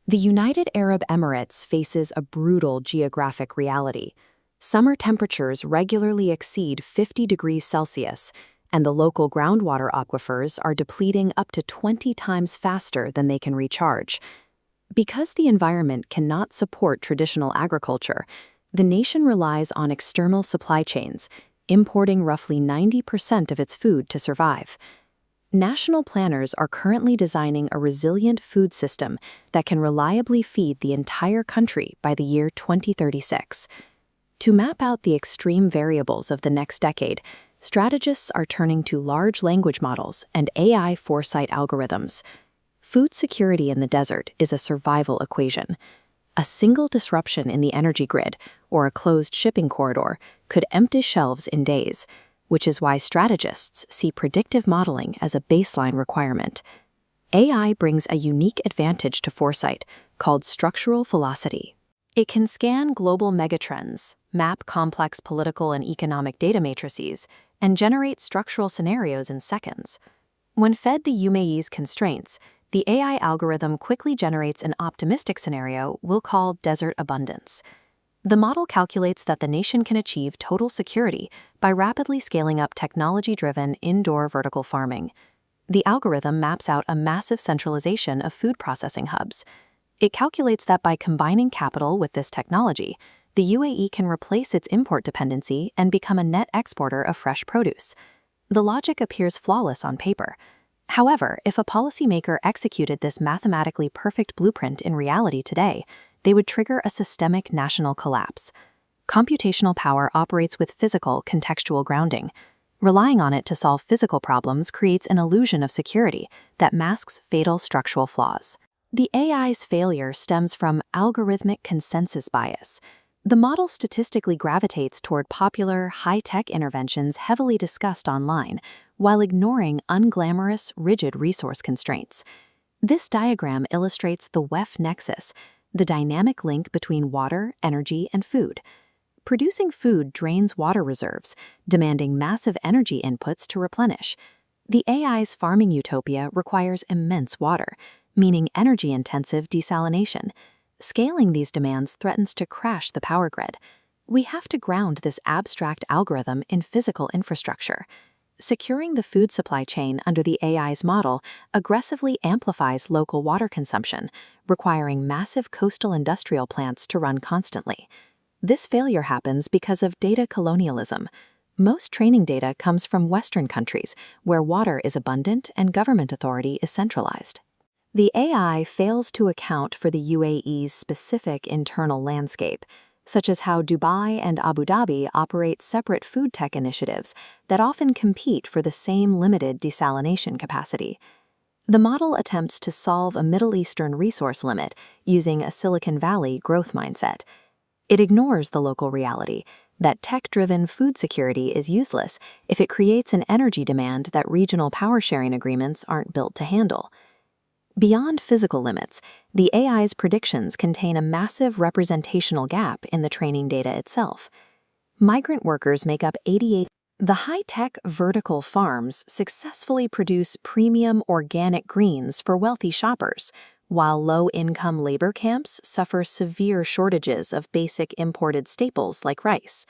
The United Arab Emirates faces a brutal geographic reality. Summer temperatures regularly exceed 50 degrees Celsius, and the local groundwater aquifers are depleting up to 20 times faster than they can recharge. Because the environment cannot support traditional agriculture, the nation relies on external supply chains, importing roughly 90% of its food to survive. National planners are currently designing a resilient food system that can reliably feed the entire country by the year 2036. To map out the extreme variables of the next decade, strategists are turning to large language models and AI foresight algorithms. Food security in the desert is a survival equation. A single disruption in the energy grid or a closed shipping corridor could empty shelves in days, which is why strategists see predictive modeling as a baseline requirement. AI brings a unique advantage to foresight called structural velocity. It can scan global megatrends, map complex political and economic data matrices, and generate structural scenarios in seconds. When fed the UAE's constraints, the AI algorithm quickly generates an optimistic scenario we'll call desert abundance. The model calculates that the nation can achieve total security by rapidly scaling up technology-driven indoor vertical farming. The algorithm maps out a massive centralization of food processing hubs. It calculates that by combining capital with this technology, the UAE can replace its import dependency and become a net exporter of fresh produce. The logic appears flawless on paper. However, if a policymaker executed this mathematically perfect blueprint in reality today, they would trigger a systemic national collapse. Computational power operates with physical, contextual grounding. Relying on it to solve physical problems creates an illusion of security that masks fatal structural flaws. The AI's failure stems from algorithmic consensus bias. The model statistically gravitates toward popular, high-tech interventions heavily discussed online, while ignoring unglamorous, rigid resource constraints. This diagram illustrates the WEF nexus, the dynamic link between water, energy, and food. Producing food drains water reserves, demanding massive energy inputs to replenish. The AI's farming utopia requires immense water, meaning energy-intensive desalination. Scaling these demands threatens to crash the power grid. We have to ground this abstract algorithm in physical infrastructure. Securing the food supply chain under the AI's model aggressively amplifies local water consumption, requiring massive coastal industrial plants to run constantly. This failure happens because of data colonialism. Most training data comes from Western countries, where water is abundant and government authority is centralized. The AI fails to account for the UAE's specific internal landscape, such as how Dubai and Abu Dhabi operate separate food tech initiatives that often compete for the same limited desalination capacity. The model attempts to solve a Middle Eastern resource limit using a Silicon Valley growth mindset. It ignores the local reality that tech-driven food security is useless if it creates an energy demand that regional power-sharing agreements aren't built to handle. Beyond physical limits, the AI's predictions contain a massive representational gap in the training data itself. Migrant workers make up 88%. The high-tech vertical farms successfully produce premium organic greens for wealthy shoppers, while low-income labor camps suffer severe shortages of basic imported staples like rice.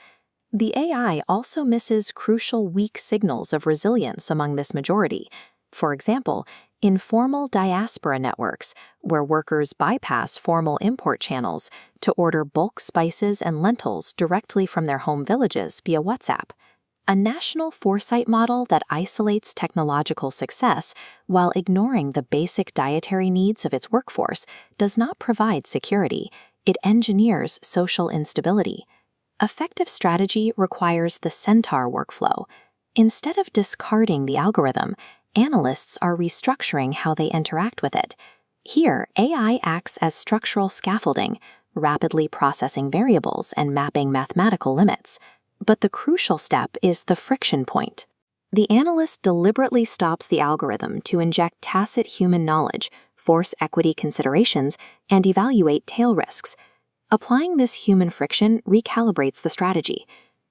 The AI also misses crucial weak signals of resilience among this majority. For example, informal diaspora networks, where workers bypass formal import channels to order bulk spices and lentils directly from their home villages via WhatsApp. A national foresight model that isolates technological success while ignoring the basic dietary needs of its workforce does not provide security. It engineers social instability. Effective strategy requires the Centaur workflow. Instead of discarding the algorithm, analysts are restructuring how they interact with it. Here, AI acts as structural scaffolding, rapidly processing variables and mapping mathematical limits. But the crucial step is the friction point. The analyst deliberately stops the algorithm to inject tacit human knowledge, force equity considerations, and evaluate tail risks. Applying this human friction recalibrates the strategy.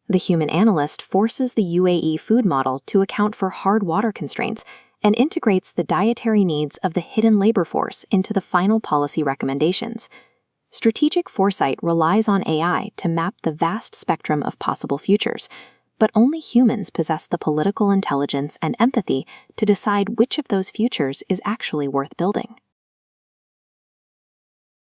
The human analyst forces the UAE food model to account for hard water constraints and integrates the dietary needs of the hidden labor force into the final policy recommendations. Strategic foresight relies on AI to map the vast spectrum of possible futures, but only humans possess the political intelligence and empathy to decide which of those futures is actually worth building.